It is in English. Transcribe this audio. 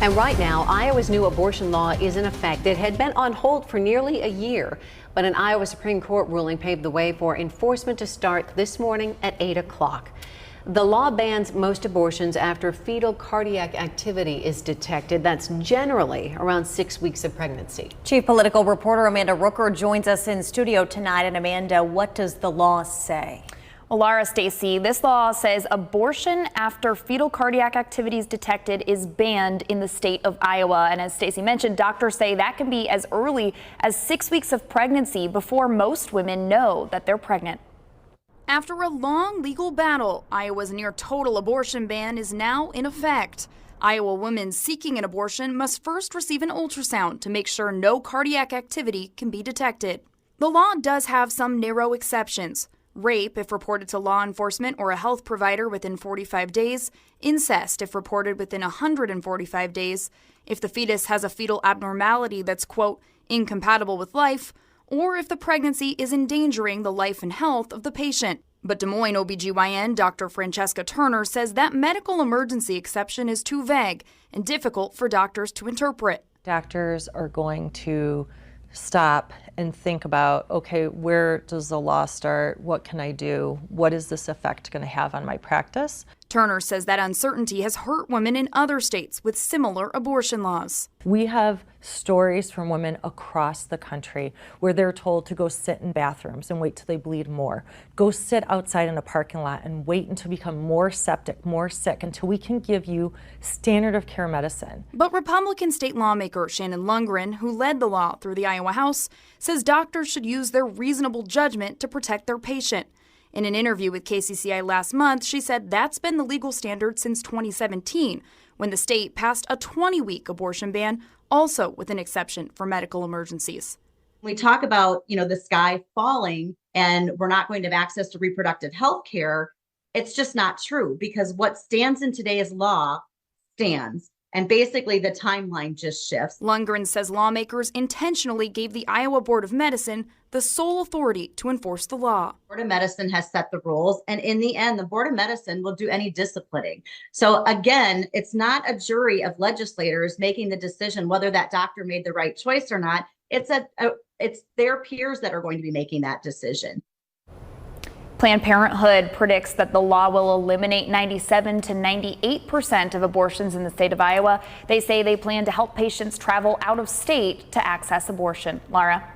And right now, Iowa's new abortion law is in effect. It had been on hold for nearly a year, but an Iowa Supreme Court ruling paved the way for enforcement to start this morning at 8 o'clock. The law bans most abortions after fetal cardiac activity is detected. That's generally around 6 weeks of pregnancy. Chief Political Reporter Amanda Rooker joins us in studio tonight. And Amanda, what does the law say? Well, Laura, Stacey, this law says abortion after fetal cardiac activity is detected is banned in the state of Iowa. And as Stacey mentioned, doctors say that can be as early as 6 weeks of pregnancy before most women know that they're pregnant. After a long legal battle, Iowa's near total abortion ban is now in effect. Iowa women seeking an abortion must first receive an ultrasound to make sure no cardiac activity can be detected. The law does have some narrow exceptions. Rape if reported to law enforcement or a health provider within 45 days, incest if reported within 145 days, if the fetus has a fetal abnormality that's, quote, incompatible with life, or if the pregnancy is endangering the life and health of the patient. But Des Moines OBGYN Dr. Francesca Turner says that medical emergency exception is too vague and difficult for doctors to interpret. Doctors are going to stop and think about, okay, where does the law start? What can I do? What is this effect going to have on my practice? Turner says that uncertainty has hurt women in other states with similar abortion laws. We have stories from women across the country where they're told to go sit in bathrooms and wait till they bleed more. Go sit outside in a parking lot and wait until you become more septic, more sick, until we can give you standard of care medicine. But Republican state lawmaker Shannon Lundgren, who led the law through the Iowa House, says doctors should use their reasonable judgment to protect their patient. In an interview with KCCI last month, she said that's been the legal standard since 2017, when the state passed a 20-week abortion ban, also with an exception for medical emergencies. We talk about, the sky falling and we're not going to have access to reproductive health care. It's just not true, because what stands in today's law stands. And basically the timeline just shifts. Lundgren says lawmakers intentionally gave the Iowa Board of Medicine the sole authority to enforce the law. The Board of Medicine has set the rules, and in the end, the Board of Medicine will do any disciplining. So again, it's not a jury of legislators making the decision whether that doctor made the right choice or not. It's their peers that are going to be making that decision. Planned Parenthood predicts that the law will eliminate 97 to 98% of abortions in the state of Iowa. They say they plan to help patients travel out of state to access abortion. Laura?